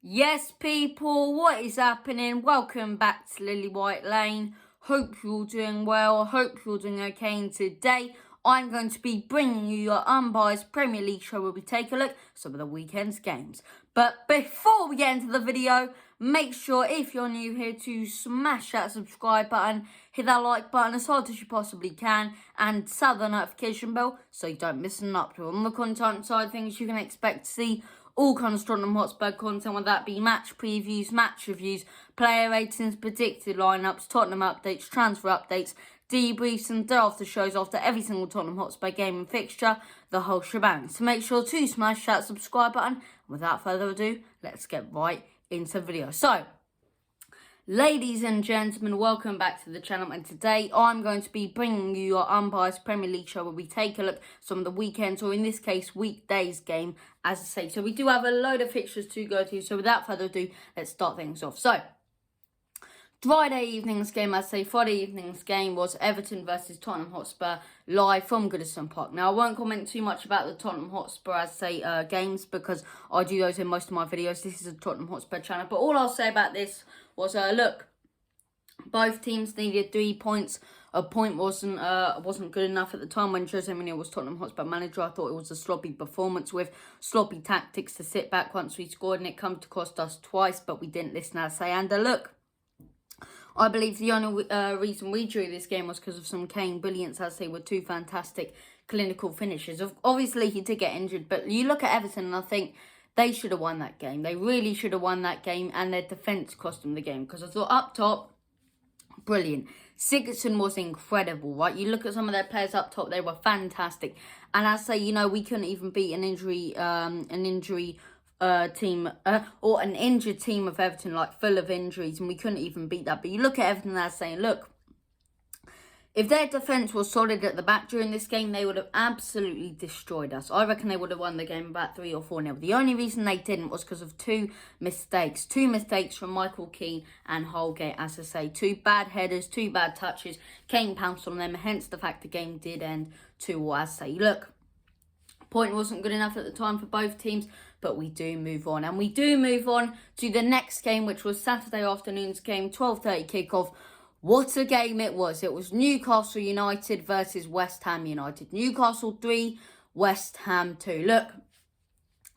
Yes, people, what is happening? Welcome back to Lily White Lane. Hope you're all doing well. Hope you're doing okay. And today, I'm going to be bringing you your unbiased Premier League show where we take a look at some of the weekend's games. But before we get into the video, make sure if you're new here to smash that subscribe button, hit that like button as hard as you possibly can, and set the notification bell so you don't miss an upload. On the content side of things, you can expect to see all kinds of Tottenham Hotspur content, whether that be match previews, match reviews, player ratings, predicted lineups, Tottenham updates, transfer updates, debriefs and after shows after every single Tottenham Hotspur game and fixture, the whole shebang. So make sure to smash that subscribe button. And without further ado, let's get right into the video. So, ladies and gentlemen, welcome back to the channel, and today I'm going to be bringing you your unbiased Premier League show where we take a look at some of the weekends, or in this case weekdays game, as I say. So we do have a load of fixtures to go to, so without further ado, let's start things off. So, Friday evening's game was Everton versus Tottenham Hotspur, live from Goodison Park. Now, I won't comment too much about the Tottenham Hotspur, games, because I do those in most of my videos. This is a Tottenham Hotspur channel. But all I'll say about this was, look, both teams needed 3 points. A point wasn't good enough at the time when Jose Mourinho was Tottenham Hotspur manager. I thought it was a sloppy performance with sloppy tactics to sit back once we scored, and it come to cost us twice, but we didn't listen, as I say. And look, I believe the only reason we drew this game was because of some Kane brilliance, as they were two fantastic clinical finishes. Obviously, he did get injured, but you look at Everton and I think they should have won that game. They really should have won that game, and their defence cost them the game, because I thought up top, brilliant. Sigurdsson was incredible, right? You look at some of their players up top, they were fantastic. And as I say, we couldn't even beat an injury team or an injured team of Everton, like full of injuries, and we couldn't even beat that. But you look at Everton as saying, look, if their defence was solid at the back during this game, they would have absolutely destroyed us. I reckon they would have won the game about 3 or 4-0. The only reason they didn't was because of two mistakes. Two mistakes from Michael Keane and Holgate, as I say. Two bad headers, two bad touches. Kane pounced on them, hence the fact the game did end 2-2, as I say. Look, point wasn't good enough at the time for both teams, but we do move on. And we do move on to the next game, which was Saturday afternoon's game, 12:30 kickoff. What a game it was. It was Newcastle United versus West Ham United. Newcastle 3, West Ham 2. Look,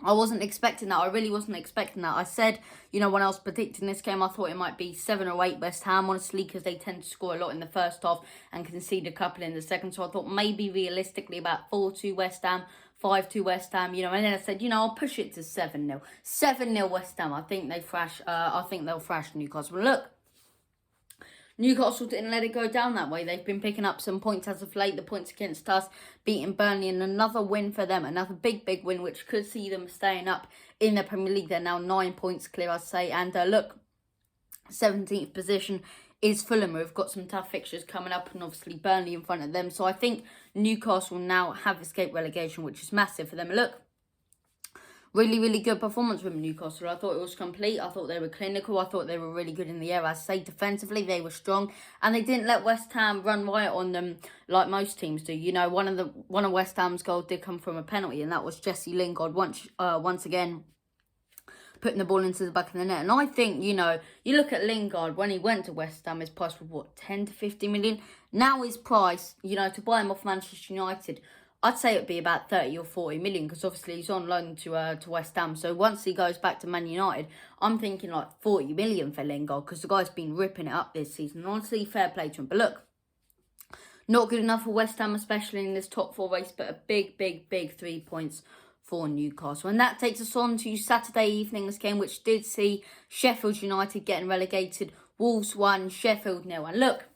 I wasn't expecting that. I really wasn't expecting that. I said, when I was predicting this game, I thought it might be 7 or 8 West Ham, honestly, because they tend to score a lot in the first half and concede a couple in the second. So I thought maybe realistically about 4-2 West Ham, 5-2 West Ham, and then I said, I'll push it to 7-0. 7-0 West Ham. I think they'll thrash Newcastle. But look, Newcastle didn't let it go down that way. They've been picking up some points as of late. The points against us, beating Burnley, and another win for them. Another big win, which could see them staying up in the Premier League. They're now 9 points clear, I'd say. And look, 17th position is Fulham. We've got some tough fixtures coming up, and obviously Burnley in front of them. So I think Newcastle now have escaped relegation, which is massive for them. Look, really good performance from Newcastle. I thought it was complete. I thought they were clinical. I thought they were really good in the air. I say defensively, they were strong, and they didn't let West Ham run riot on them like most teams do. One of West Ham's goals did come from a penalty, and that was Jesse Lingard once again putting the ball into the back of the net. And I think, you look at Lingard, when he went to West Ham, his price was 10 to 50 million. Now his price, to buy him off Manchester United, I'd say it'd be about 30 or 40 million, because obviously he's on loan to West Ham. So once he goes back to Man United, I'm thinking like 40 million for Lingard, because the guy's been ripping it up this season. And honestly, fair play to him. But look, not good enough for West Ham, especially in this top 4 race, but a big 3 points for Newcastle. And that takes us on to Saturday evening's game, which did see Sheffield United getting relegated. Wolves 1, Sheffield 0. And look,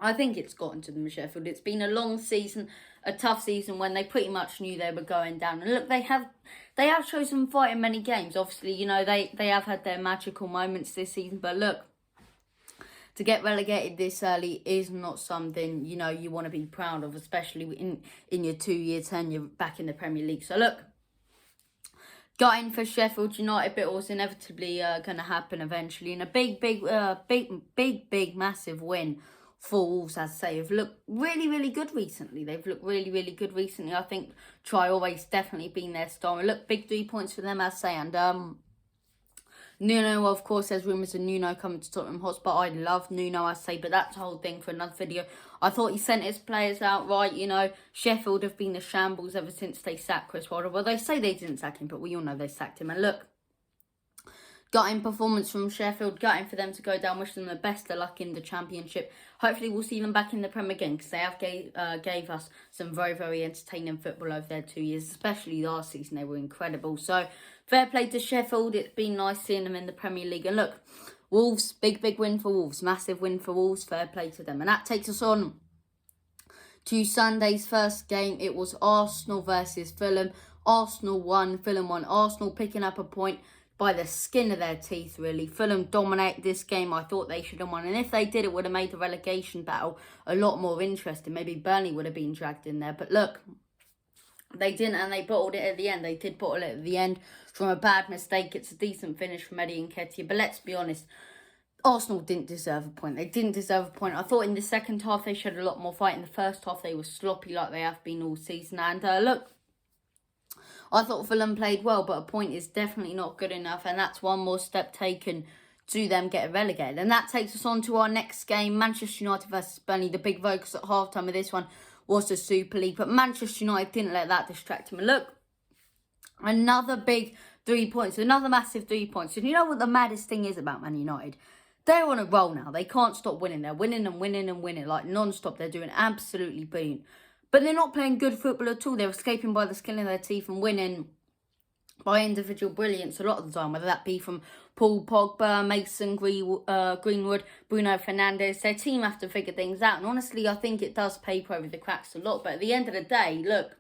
I think it's gotten to them, Sheffield. It's been a long season, a tough season when they pretty much knew they were going down. And look, they have chosen fight in many games. Obviously, they have had their magical moments this season. But look, to get relegated this early is not something, you want to be proud of, especially in your 2-year tenure back in the Premier League. So look, gutting for Sheffield United, but it was inevitably going to happen eventually. And a big, massive win for Wolves, as I say, have looked really good recently. They've looked really good recently. I think Traore's definitely been their star. Look, big 3 points for them, as I say. And Nuno, of course, there's rumours of Nuno coming to Tottenham Hotspur. I love Nuno, I say, but that's a whole thing for another video. I thought he sent his players out right, you know. Sheffield have been a shambles ever since they sacked Chris Wilder. Well, they say they didn't sack him, but we all know they sacked him. And look, gutting performance from Sheffield, gutting for them to go down. Wish them the best of luck in the Championship. Hopefully we'll see them back in the Premier again, because they have gave us some very, very entertaining football over their 2 years, especially last season. They were incredible. So fair play to Sheffield. It's been nice seeing them in the Premier League. And look, Wolves, big win for Wolves. Massive win for Wolves. Fair play to them. And that takes us on to Sunday's first game. It was Arsenal versus Fulham. Arsenal won, Fulham won. Arsenal picking up a point by the skin of their teeth, really. Fulham dominated this game. I thought they should have won. And if they did, it would have made the relegation battle a lot more interesting. Maybe Burnley would have been dragged in there. But look, they didn't, and they bottled it at the end. They did bottle it at the end from a bad mistake. It's a decent finish from Eddie Nketiah. But let's be honest, Arsenal didn't deserve a point. They didn't deserve a point. I thought in the second half they showed a lot more fight. In the first half they were sloppy like they have been all season. And look, I thought Fulham played well, but a point is definitely not good enough. And that's one more step taken to them getting relegated. And that takes us on to our next game, Manchester United versus Burnley. The big focus at halftime of this one was the Super League. But Manchester United didn't let that distract him. And look, another big 3 points. Another massive 3 points. And you know what the maddest thing is about Man United? They're on a roll now. They can't stop winning. They're winning and winning and winning. Like non-stop. They're doing absolutely brilliant. But they're not playing good football at all. They're escaping by the skin of their teeth and winning by individual brilliance a lot of the time. Whether that be from Paul Pogba, Mason Greenwood, Bruno Fernandes. Their team have to figure things out. And honestly, I think it does paper over the cracks a lot. But at the end of the day, look,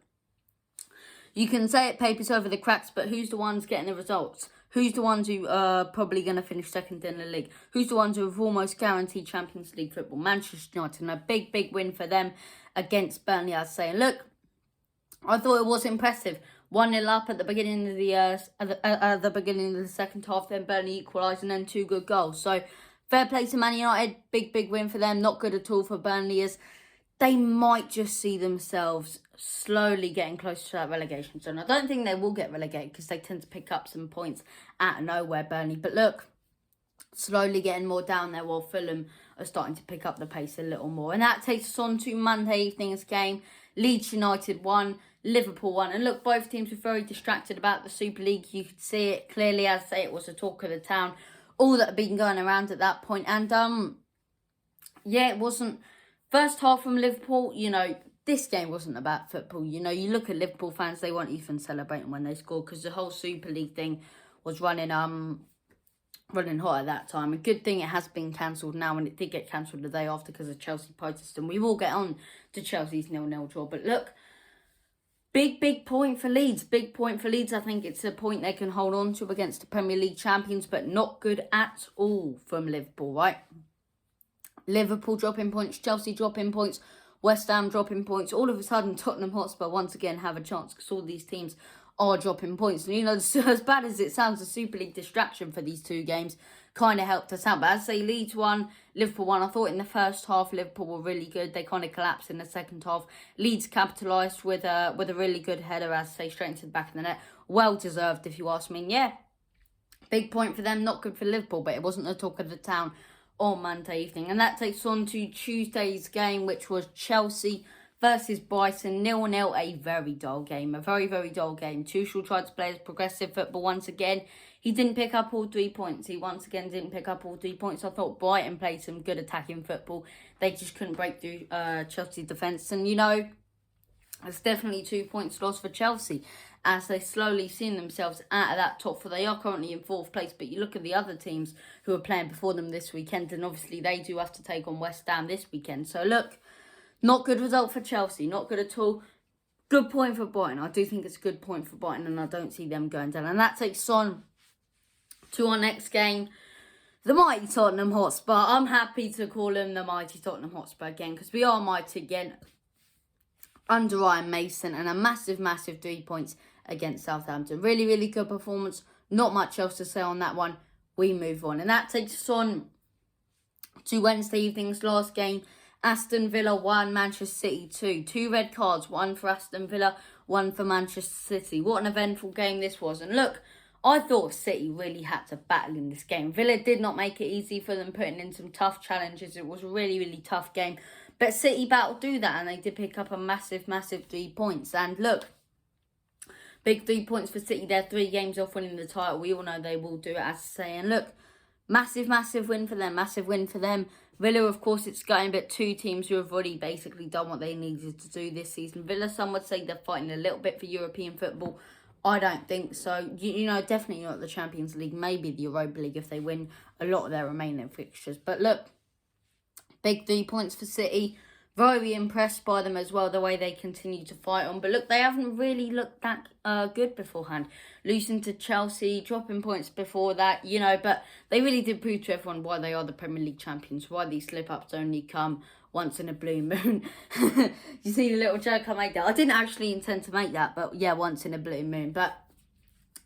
you can say it papers over the cracks, but who's the ones getting the results? Who's the ones who are probably going to finish second in the league? Who's the ones who have almost guaranteed Champions League football? Manchester United. And a big win for them against Burnley, I'd say. And look, I thought it was impressive. 1-0 up at the beginning of the beginning of the second half. Then Burnley equalised and then 2 good goals. So fair play to Man United. Big win for them. Not good at all for Burnley, as they might just see themselves slowly getting closer to that relegation zone. I don't think they will get relegated because they tend to pick up some points out of nowhere, Burnley. But look, slowly getting more down there, while Fulham are starting to pick up the pace a little more. And that takes us on to Monday evening's game. Leeds United won, Liverpool won. And look, both teams were very distracted about the Super League. You could see it clearly. As I say, it was the talk of the town. All that had been going around at that point. And yeah, it wasn't. First half from Liverpool, you know, this game wasn't about football. You know, you look at Liverpool fans, they weren't even celebrating when they scored, because the whole Super League thing was running hot at that time. A good thing it has been cancelled now, and it did get cancelled the day after because of Chelsea protest. And we will get on to Chelsea's 0-0 draw. But look, big point for Leeds. Big point for Leeds. I think it's a point they can hold on to against the Premier League champions, but not good at all from Liverpool, right? Liverpool dropping points, Chelsea dropping points, West Ham dropping points. All of a sudden, Tottenham Hotspur once again have a chance, because all these teams are dropping points. And you know, as bad as it sounds, the Super League distraction for these 2 games kind of helped us out. But as I say, Leeds won, Liverpool won. I thought in the first half, Liverpool were really good. They kind of collapsed in the second half. Leeds capitalised with a really good header, as I say, straight into the back of the net. Well deserved, if you ask me. And yeah, big point for them. Not good for Liverpool, but it wasn't the talk of the town on Monday evening. And that takes on to Tuesday's game, which was Chelsea versus Brighton. 0-0, a very dull game. A very dull game. Tuchel tried to play his progressive football once again. He didn't pick up all 3 points. He once again didn't pick up all 3 points. I thought Brighton played some good attacking football. They just couldn't break through Chelsea's defence. And, you know, it's definitely 2 points lost for Chelsea, as they slowly seen themselves out of that top 4. They are currently in 4th place, but you look at the other teams who are playing before them this weekend, and obviously they do have to take on West Ham this weekend. So look, not good result for Chelsea, not good at all. Good point for Brighton. I do think it's a good point for Brighton, and I don't see them going down. And that takes on to our next game, the mighty Tottenham Hotspur. I'm happy to call them the mighty Tottenham Hotspur again, because we are mighty again under Ryan Mason, and a massive 3 points against Southampton. Really good performance. Not much else to say on that one. We move on. And that takes us on to Wednesday evening's last game. Aston Villa 1, Manchester City 2. 2 red cards, one for Aston Villa, one for Manchester City. What an eventful game this was. And look, I thought City really had to battle in this game. Villa did not make it easy for them, putting in some tough challenges. It was a really, really tough game. But City battled through that, and they did pick up a massive, massive 3 points. And look, big 3 points for City. They're 3 games off winning the title. We all know they will do it, as I say. And look, massive, massive win for them. Massive win for them. Villa, of course, it's going, but 2 teams who have already basically done what they needed to do this season. Villa, some would say they're fighting a little bit for European football. I don't think so. You know, definitely not the Champions League. Maybe the Europa League if they win a lot of their remaining fixtures. But look, big 3 points for City. Very impressed by them as well, the way they continue to fight on. But look, they haven't really looked that good beforehand. Losing to Chelsea, dropping points before that, you know. But they really did prove to everyone why they are the Premier League champions. Why these slip-ups only come once in a blue moon. You see the little joke I made there? I didn't actually intend to make that, but yeah, once in a blue moon. But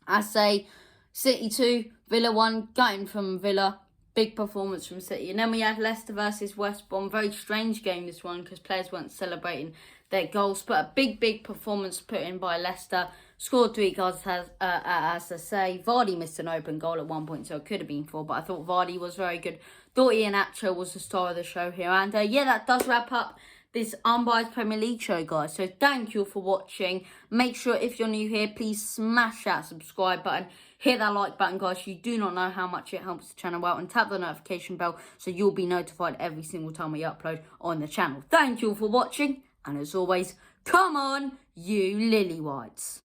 I say City 2, Villa 1, going from Villa. Big performance from City. And then we had Leicester versus West Brom. Very strange game, this one, because players weren't celebrating their goals. But a big, big performance put in by Leicester. Scored 3 goals, as I say. Vardy missed an open goal at one point, so it could have been 4. But I thought Vardy was very good. Thought Iheanacho was the star of the show here. And yeah, that does wrap up this Unbiased Premier League show, guys. So thank you for watching. Make sure, if you're new here, please smash that subscribe button. Hit that like button, guys. You do not know how much it helps the channel out. And tap the notification bell so you'll be notified every single time we upload on the channel. Thank you for watching. And as always, come on, you lily whites.